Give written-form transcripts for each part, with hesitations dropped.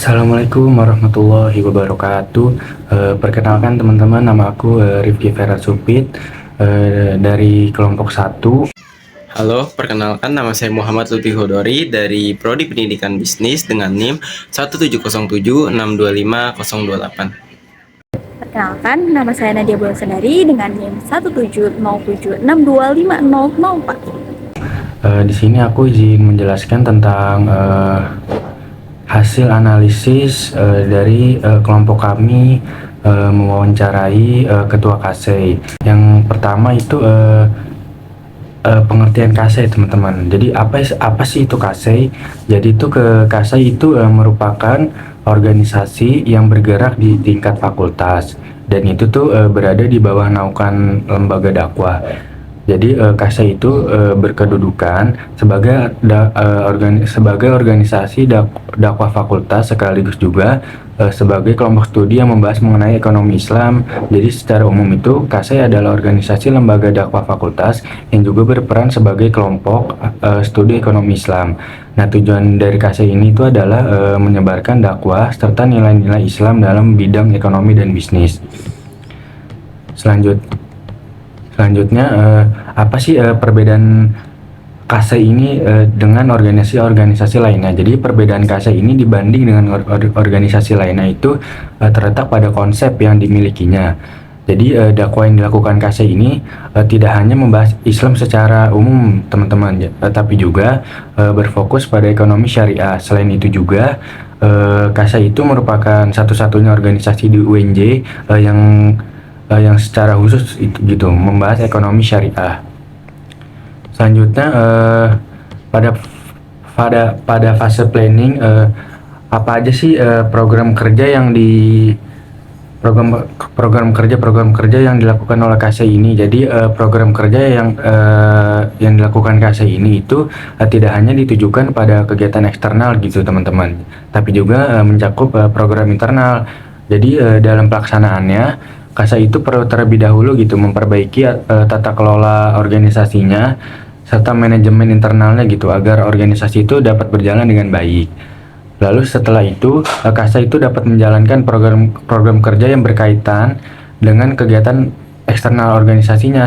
Assalamualaikum warahmatullahi wabarakatuh. Perkenalkan teman-teman, nama aku Rifki Ferhat Supit dari kelompok 1. Halo, perkenalkan nama saya Muhammad Lutfi Hodori dari Prodi Pendidikan Bisnis dengan NIM 17076250028. Perkenalkan, nama saya Nadia Bulasendari dengan NIM 17076250004. Di sini aku izin menjelaskan tentang hasil analisis dari kelompok kami mewawancarai ketua KASEI. Yang pertama itu pengertian KASEI, teman-teman. Jadi apa sih itu KASEI? Jadi itu KASEI itu merupakan organisasi yang bergerak di tingkat fakultas, dan itu tuh berada di bawah naungan lembaga dakwah. Jadi KASEI itu berkedudukan sebagai organisasi dakwah fakultas, sekaligus juga sebagai kelompok studi yang membahas mengenai ekonomi Islam. Jadi secara umum itu KASEI adalah organisasi lembaga dakwah fakultas yang juga berperan sebagai kelompok studi ekonomi Islam. Nah, tujuan dari KASEI ini itu adalah menyebarkan dakwah serta nilai-nilai Islam dalam bidang ekonomi dan bisnis. Selanjutnya, apa sih perbedaan KASEI ini dengan organisasi-organisasi lainnya? Jadi perbedaan KASEI ini dibanding dengan organisasi lainnya itu terletak pada konsep yang dimilikinya. Jadi dakwah yang dilakukan KASEI ini tidak hanya membahas Islam secara umum, teman-teman, tapi juga berfokus pada ekonomi syariah. Selain itu juga KASEI itu merupakan satu-satunya organisasi di UNJ yang secara khusus itu gitu membahas ekonomi syariah. Selanjutnya pada fase planning, apa aja sih program kerja yang dilakukan oleh KASEI ini. Jadi program kerja yang dilakukan KASEI ini itu tidak hanya ditujukan pada kegiatan eksternal gitu, teman-teman, tapi juga mencakup program internal. Jadi dalam pelaksanaannya KASEI itu perlu terlebih dahulu gitu memperbaiki tata kelola organisasinya serta manajemen internalnya gitu, agar organisasi itu dapat berjalan dengan baik. Lalu setelah itu KASEI itu dapat menjalankan program kerja yang berkaitan dengan kegiatan eksternal organisasinya.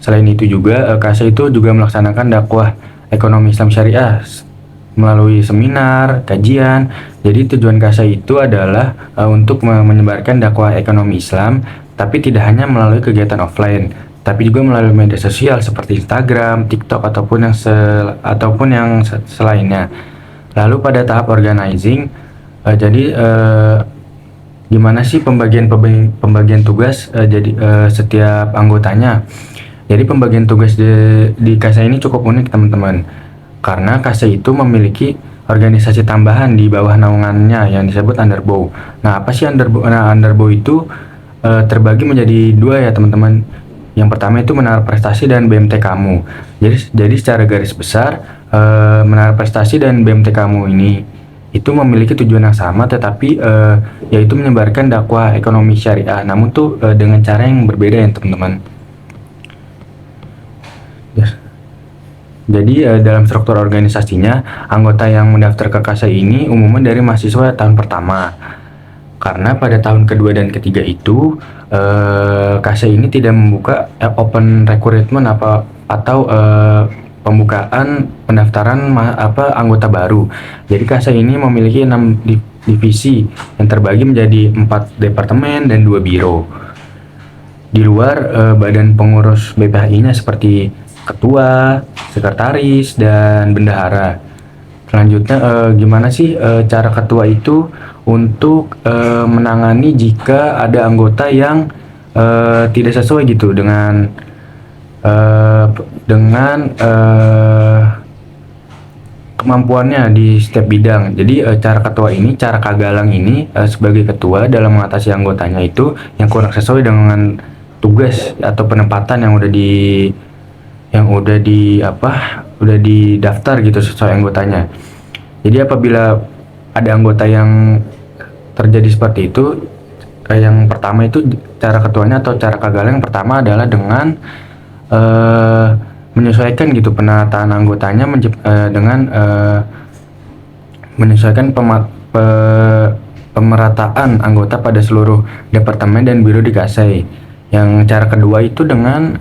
Selain itu juga KASEI itu juga melaksanakan dakwah ekonomi Islam syariah melalui seminar, kajian. Jadi tujuan KASEI itu adalah untuk menyebarkan dakwah ekonomi Islam, tapi tidak hanya melalui kegiatan offline, tapi juga melalui media sosial seperti Instagram, TikTok ataupun yang selainnya. Lalu pada tahap organizing, gimana sih pembagian tugas setiap anggotanya? Jadi pembagian tugas di KASEI ini cukup unik, teman-teman, karena KASEI itu memiliki organisasi tambahan di bawah naungannya yang disebut Underbow. Nah, apa sih Underbow? Nah, Underbow itu terbagi menjadi dua ya, teman-teman. Yang pertama itu menara prestasi dan BMT Kamu. Jadi secara garis besar menara prestasi dan BMT Kamu ini itu memiliki tujuan yang sama, tetapi yaitu menyebarkan dakwah ekonomi syariah, namun tuh dengan cara yang berbeda ya, teman-teman. Jadi dalam struktur organisasinya, anggota yang mendaftar ke KASEI ini umumnya dari mahasiswa tahun pertama. Karena pada tahun kedua dan ketiga itu KASEI ini tidak membuka open recruitment atau pembukaan pendaftaran anggota baru. Jadi KASEI ini memiliki 6 divisi yang terbagi menjadi 4 departemen dan 2 biro. Di luar badan pengurus BPHI-nya seperti ketua, sekretaris, dan bendahara. Selanjutnya gimana sih cara ketua itu untuk menangani jika ada anggota yang tidak sesuai gitu dengan kemampuannya di setiap bidang. Jadi cara Kagalang ini sebagai ketua dalam mengatasi anggotanya itu yang kurang sesuai dengan tugas atau penempatan yang udah didaftar gitu sesuai anggotanya. Jadi apabila ada anggota yang terjadi seperti itu, yang pertama itu cara ketuanya atau cara Kagalang yang pertama adalah dengan menyesuaikan gitu penataan anggotanya dengan menyesuaikan pemerataan anggota pada seluruh departemen dan biro di KASEI. Yang cara kedua itu dengan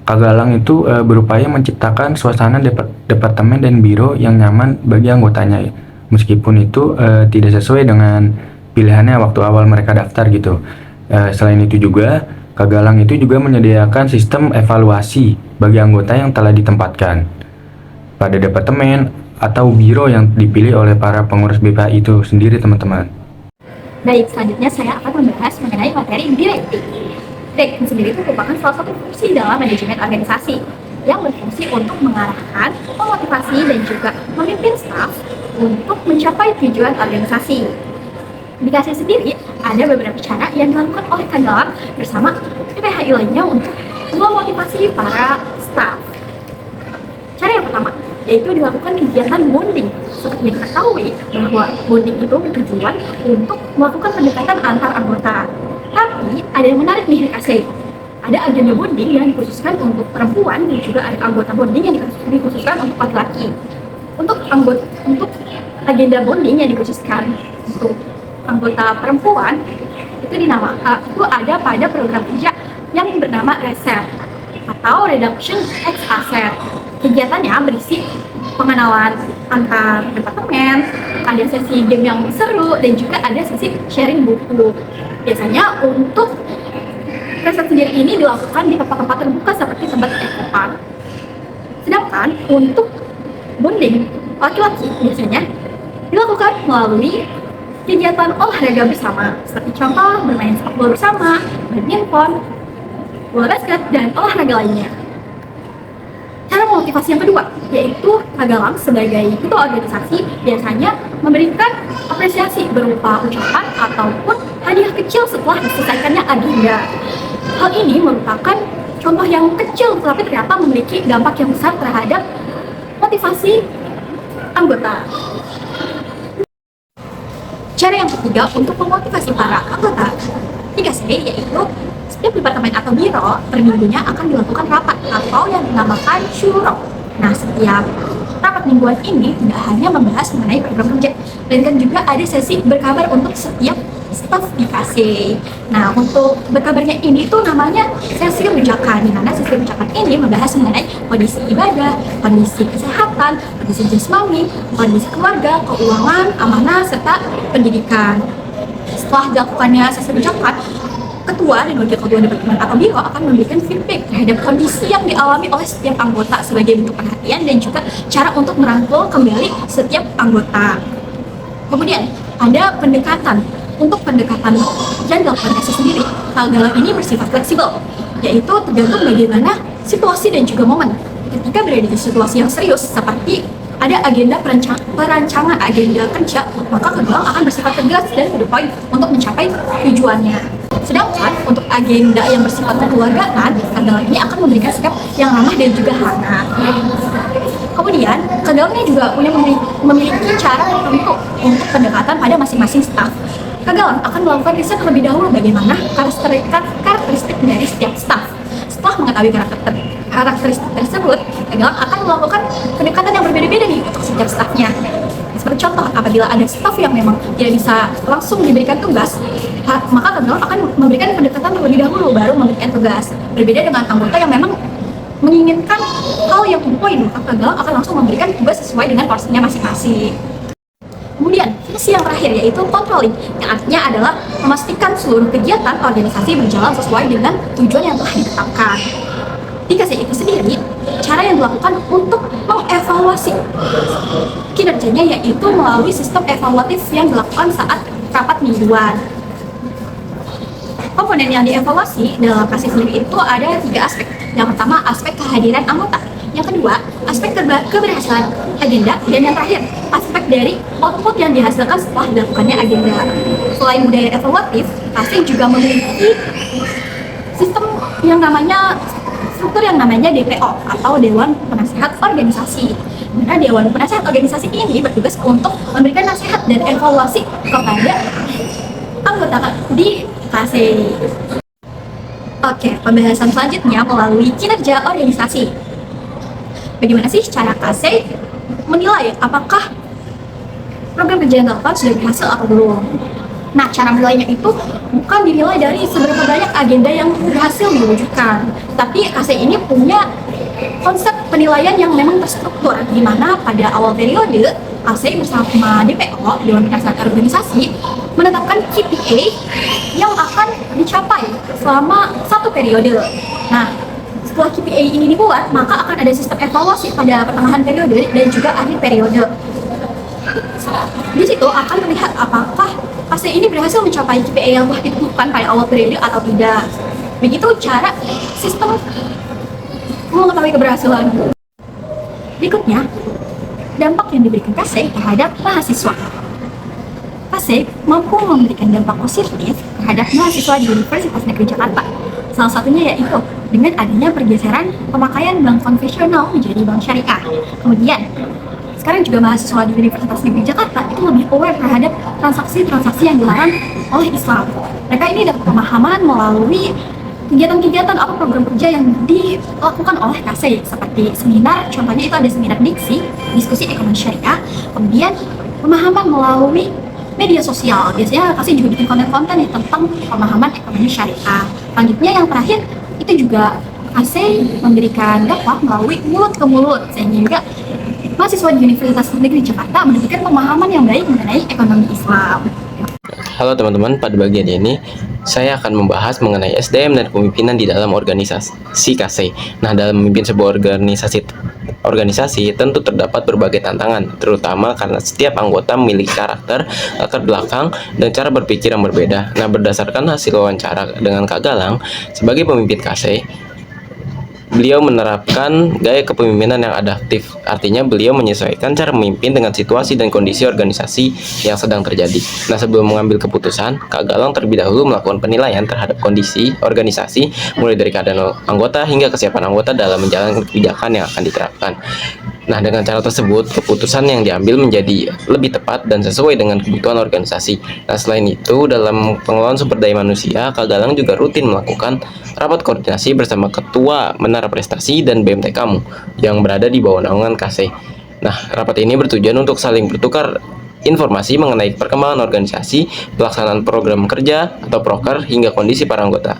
Kagalang itu berupaya menciptakan suasana departemen dan biro yang nyaman bagi anggotanya, meskipun itu tidak sesuai dengan pilihannya waktu awal mereka daftar gitu. Selain itu juga Kagalang itu juga menyediakan sistem evaluasi bagi anggota yang telah ditempatkan pada departemen atau biro yang dipilih oleh para pengurus BPA itu sendiri, teman-teman. Baik, selanjutnya saya akan membahas mengenai materi direktif. Direktif sendiri itu merupakan salah satu fungsi dalam manajemen organisasi yang berfungsi untuk mengarahkan, memotivasi, dan juga memimpin staf untuk mencapai tujuan organisasi. Di KASEI sendiri, ada beberapa cara yang dilakukan oleh Kagalang bersama PPHI lainnya untuk memotivasi para staf. Cara yang pertama, yaitu dilakukan kegiatan bonding. Seperti diketahui bahwa bonding itu bertujuan untuk melakukan pendekatan antar anggota. Tapi ada yang menarik nih di KASEI. Ada agenda bonding yang dikhususkan untuk perempuan dan juga ada anggota bonding yang dikhususkan untuk laki-laki. Untuk agenda bonding yang dikhususkan untuk anggota perempuan itu ada pada program kerja yang bernama RESET atau Reduction Ex Asset. Kegiatannya berisi pengenalan antar departemen, ada sesi game yang seru, dan juga ada sesi sharing buku. Biasanya untuk riset sendiri ini dilakukan di tempat-tempat terbuka seperti tempat ekopark. Sedangkan untuk bonding laki-laki biasanya dilakukan melalui kegiatan olahraga bersama, seperti contoh bermain sepak bola bersama, badminton, bola basket, dan olahraga lainnya. Cara motivasi yang kedua, yaitu Kagalang sebagai ketua organisasi biasanya memberikan apresiasi berupa ucapan ataupun hadiah kecil setelah diselesaikannya agenda. Hal ini merupakan contoh yang kecil tetapi ternyata memiliki dampak yang besar terhadap motivasi anggota. Cara yang ketiga untuk memotivasi para anggota di KASEI yaitu setiap departemen atau biro per minggunya akan dilakukan rapat atau yang dinamakan syuro. Nah, setiap rapat mingguan ini tidak hanya membahas mengenai program kerja, melainkan juga ada sesi berkabar untuk setiap staf di KASEI. Nah, untuk berkabarnya ini tuh namanya sesi rujakan, di mana sesi rujakan ini membahas mengenai kondisi ibadah, kondisi kesehatan, kondisi jasmani, kondisi keluarga, keuangan, amanah, serta pendidikan. Setelah dilakukannya sesi rujakan, ketua dan wakil ketua departemen atau biro akan memberikan feedback terhadap kondisi yang dialami oleh setiap anggota sebagai bentuk perhatian dan juga cara untuk merangkul kembali setiap anggota. Kemudian ada pendekatan. Untuk pendekatan yang dilakukan KASEI sendiri, Kagalang ini bersifat fleksibel, yaitu tergantung bagaimana situasi dan juga momen. Ketika berada di situasi yang serius seperti ada agenda perancangan agenda kerja, maka Kagalang akan bersifat tegas dan to the point untuk mencapai tujuannya. Sedangkan untuk agenda yang bersifat kekeluargaan, Kagalang ini akan memberikan sikap yang ramah dan juga hangat. Kemudian, Kagalang ini juga memiliki cara tertentu untuk pendekatan pada masing-masing staf. Kagalang akan melakukan riset terlebih dahulu bagaimana karakteristik dari setiap staf. Setelah mengetahui karakteristik tersebut, Kagalang akan melakukan pendekatan yang berbeda-beda nih untuk setiap stafnya. Seperti contoh, apabila ada staf yang memang tidak bisa langsung diberikan tugas, maka Kagalang akan memberikan pendekatan terlebih dahulu baru memberikan tugas. Berbeda dengan anggota yang memang menginginkan hal yang poin, maka Kagalang akan langsung memberikan tugas sesuai dengan porsinya masing-masing. Kemudian, fungsi yang terakhir yaitu controlling, yang artinya adalah memastikan seluruh kegiatan organisasi berjalan sesuai dengan tujuan yang telah ditetapkan. Di KASEI itu sendiri, cara yang dilakukan untuk mengevaluasi kinerjanya yaitu melalui sistem evaluatif yang dilakukan saat rapat mingguan. Komponen yang dievaluasi dalam KASEI sendiri itu ada 3 aspek. Yang pertama, aspek kehadiran anggota. Yang kedua, aspek keberhasilan agenda. Dan yang terakhir, aspek dari output yang dihasilkan setelah dilakukannya agenda. Selain budaya evaluatif, KASEI juga memiliki struktur yang namanya DPO atau Dewan Penasehat Organisasi. Dimana Dewan Penasehat Organisasi ini bertugas untuk memberikan nasihat dan evaluasi kepada anggota di KASEI. Oke, pembahasan selanjutnya melalui kinerja organisasi. Bagaimana sih cara KASEI menilai apakah program kerja yang dilakukan sudah berhasil atau belum. Nah, cara menilainya itu bukan dinilai dari seberapa banyak agenda yang berhasil diwujudkan, tapi KC ini punya konsep penilaian yang memang terstruktur, di mana pada awal periode KC bersama DPO, Dewan Pelaksana Organisasi, menetapkan KPI yang akan dicapai selama satu periode. Nah, setelah KPI ini dibuat, maka akan ada sistem evaluasi pada pertengahan periode dan juga akhir periode. Di situ akan terlihat apakah KC ini berhasil mencapai KPI yang telah ditentukan pada awal periode atau tidak. Begitu cara sistem mengetahui keberhasilan. Berikutnya, dampak yang diberikan KC terhadap mahasiswa. KC mampu memberikan dampak positif terhadap mahasiswa di Universitas Negeri Jakarta. Salah satunya yaitu dengan adanya pergeseran pemakaian bank konvensional menjadi bank syariah. Kemudian, sekarang juga mahasiswa di Universitas Negeri Jakarta itu lebih aware terhadap transaksi-transaksi yang dilarang oleh Islam. Mereka ini dapat pemahaman melalui kegiatan-kegiatan atau program kerja yang dilakukan oleh KC, seperti seminar, contohnya itu ada seminar diksi, diskusi ekonomi syariah, kemudian pemahaman melalui media sosial. Biasanya KC juga bikin konten-konten tentang pemahaman ekonomi syariah. Selanjutnya yang terakhir, itu juga KC memberikan dakwah melalui mulut ke mulut, sehingga mahasiswa di Universitas Negeri Jakarta mendapatkan pemahaman yang baik mengenai ekonomi Islam. Halo teman-teman, pada bagian ini saya akan membahas mengenai SDM dan kepemimpinan di dalam organisasi KC. Nah, dalam memimpin sebuah organisasi tentu terdapat berbagai tantangan, terutama karena setiap anggota memiliki karakter, latar belakang, dan cara berpikir yang berbeda. Nah, berdasarkan hasil wawancara dengan Kak Galang sebagai pemimpin KC, beliau menerapkan gaya kepemimpinan yang adaptif, artinya beliau menyesuaikan cara memimpin dengan situasi dan kondisi organisasi yang sedang terjadi. Nah, sebelum mengambil keputusan, Kak Galang terlebih dahulu melakukan penilaian terhadap kondisi organisasi, mulai dari keadaan anggota hingga kesiapan anggota dalam menjalankan kebijakan yang akan diterapkan. Nah, dengan cara tersebut, keputusan yang diambil menjadi lebih tepat dan sesuai dengan kebutuhan organisasi. Nah, selain itu, dalam pengelolaan sumber daya manusia, Kak Galang juga rutin melakukan rapat koordinasi bersama Ketua Menara Prestasi dan BMT Kamu yang berada di bawah naungan KC. Nah, rapat ini bertujuan untuk saling bertukar informasi mengenai perkembangan organisasi, pelaksanaan program kerja atau proker, hingga kondisi para anggota.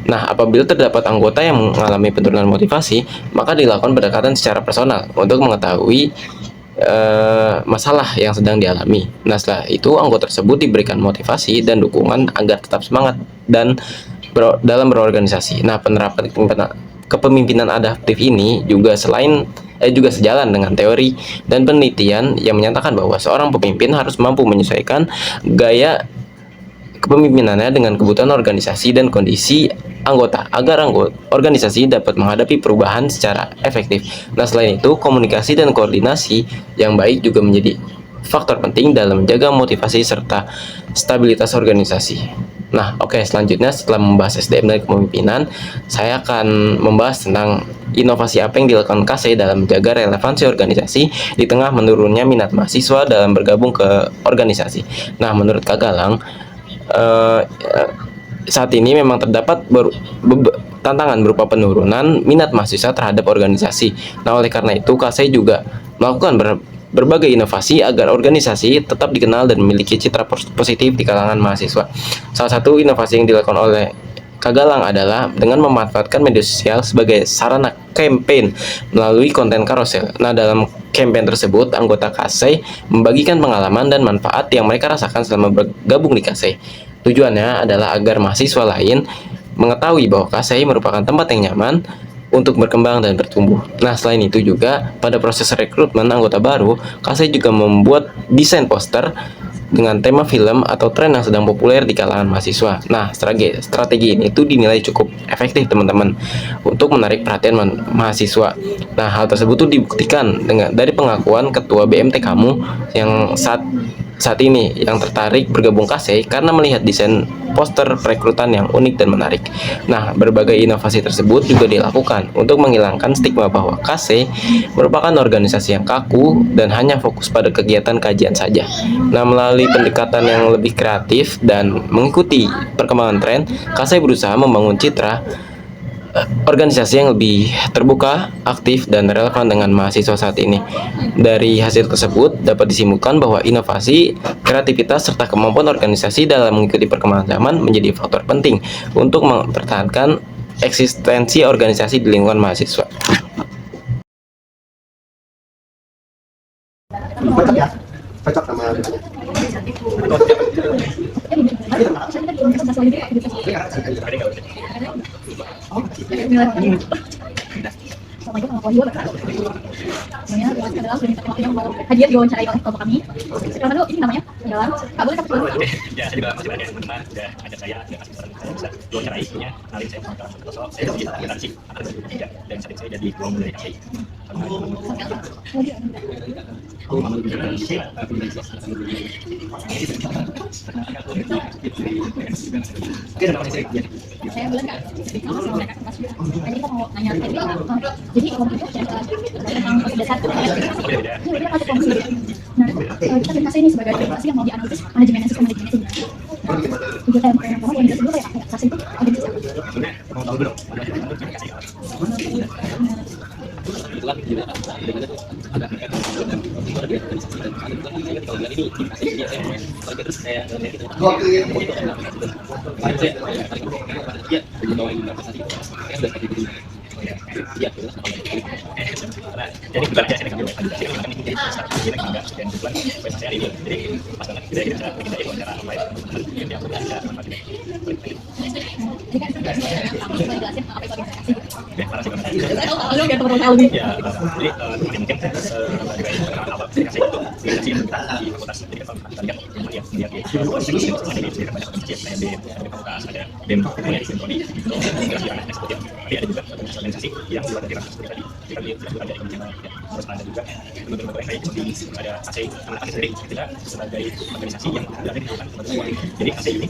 Nah, apabila terdapat anggota yang mengalami penurunan motivasi, maka dilakukan pendekatan secara personal untuk mengetahui masalah yang sedang dialami. Nah, setelah itu anggota tersebut diberikan motivasi dan dukungan agar tetap semangat dan dalam berorganisasi. Nah, penerapan kepemimpinan adaptif ini juga juga sejalan dengan teori dan penelitian yang menyatakan bahwa seorang pemimpin harus mampu menyesuaikan gaya kepemimpinannya dengan kebutuhan organisasi dan kondisi anggota agar organisasi dapat menghadapi perubahan secara efektif. Nah, selain itu, komunikasi dan koordinasi yang baik juga menjadi faktor penting dalam menjaga motivasi serta stabilitas organisasi. Nah, oke, selanjutnya setelah membahas SDM dan kepemimpinan, saya akan membahas tentang inovasi apa yang dilakukan KC dalam menjaga relevansi organisasi di tengah menurunnya minat mahasiswa dalam bergabung ke organisasi. Nah, menurut Kak Galang, saat ini memang terdapat tantangan berupa penurunan minat mahasiswa terhadap organisasi. Nah, oleh karena itu, KC juga melakukan berbagai inovasi agar organisasi tetap dikenal dan memiliki citra positif di kalangan mahasiswa. Salah satu inovasi yang dilakukan oleh Kak Galang adalah dengan memanfaatkan media sosial sebagai sarana campaign melalui konten karosel. Nah, dalam campaign tersebut, anggota KC membagikan pengalaman dan manfaat yang mereka rasakan selama bergabung di KC. Tujuannya adalah agar mahasiswa lain mengetahui bahwa KC merupakan tempat yang nyaman untuk berkembang dan bertumbuh. Nah, selain itu juga pada proses rekrutmen anggota baru, KC juga membuat desain poster dengan tema film atau tren yang sedang populer di kalangan mahasiswa. Nah, strategi ini itu dinilai cukup efektif teman-teman untuk menarik perhatian mahasiswa. Nah, hal tersebut tuh dibuktikan dari pengakuan Ketua BMT Kamu yang saat ini yang tertarik bergabung KC karena melihat desain poster perekrutan yang unik dan menarik. Nah, berbagai inovasi tersebut juga dilakukan untuk menghilangkan stigma bahwa KC merupakan organisasi yang kaku dan hanya fokus pada kegiatan kajian saja. Nah, melalui pendekatan yang lebih kreatif dan mengikuti perkembangan tren, KC berusaha membangun citra organisasi yang lebih terbuka, aktif, dan relevan dengan mahasiswa saat ini. Dari hasil tersebut dapat disimpulkan bahwa inovasi, kreativitas, serta kemampuan organisasi dalam mengikuti perkembangan zaman menjadi faktor penting untuk mempertahankan eksistensi organisasi di lingkungan mahasiswa. Cocok ya? Cocok sama hadiah diwawancarai oleh kelompok kami. Silakan dulu, ini namanya adalah Kak, boleh kasih dulu? Ya, saya juga masih banyak teman-teman udah ajak saya, udah kasih saran saya bisa diwawancarai, punya kenalin saya sama Santoso, saya jadi akuntansi dan saat ini saya jadi ketua umum dari KSI. Saya boleh nggak? Jadi kita mau nanya jadi kelompok itu memang dasar dia masuk komisi. Nah, kita kasih ini sebagai organisasi yang mau dianalisis manajemen sistem manajemen. Kegiatan yang pertama organisasi dulu kayak kasih itu organisasi. Mau tahu dulu. Jadi kebetulan saya dengan kami jadi strategi lagi enggak dan kebetulan saya ini jadi pas banget kita bisa bikin dari wawancara online yang dia bisa manfaat ini. Jadi kan saya jelasin apa itu organisasi. Ya, terima kasih banget. Lalu biar teman-teman lebih. Ya, jadi mungkin sebagai perkenalan awal saya kasih itu organisasi yang kita di fakultas jadi kalau kita lihat melihat di organisasi banyak organisasi kayak di fakultas ada BEM kemudian di Koni terus di anak seperti tapi ada juga organisasi yang di luar dari ranah seperti tadi kita lihat sudah ada di channel terus ada juga lembaga-lembaga lain seperti ada ASEI sama ASEI sendiri kita sebagai organisasi yang ada di lingkungan lembaga jadi ASEI ini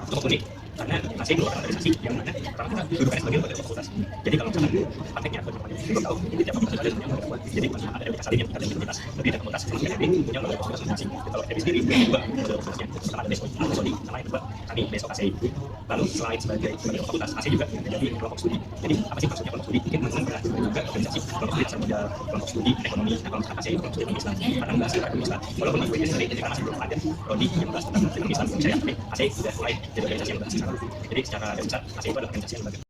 cukup unik karena ASEI merupakan organisasi yang mana orang kita dudukannya sebagai lembaga fakultas jadi kalau misalkan prakteknya belum tahu jadi tiap fakultas ada lembaga fakultas jadi ada di asalnya kita ada universitas tapi ada fakultas sama FEB punya lembaga fakultas masing-masing kalau FEB sendiri juga lembaga fakultasnya setelah ada BESODI sama yang kedua kami besok ASEI lalu selain sebagai lembaga fakultas ASEI juga menjadi kelompok studi jadi apa sih maksudnya kelompok studi mungkin pernah juga organisasi kelompok studi sama kelompok studi ekonomi nah kalau misalkan ASEI kelompok studi ekonomi Islam karena membahas ekonomi Islam walaupun di UIT sendiri jadi masih belum ada prodi yang membahas tentang ekonomi Islam saya ASEI sudah mulai jadi organisasi yang membahas Islam jadi secara garis besar ASEI itu adalah organisasi yang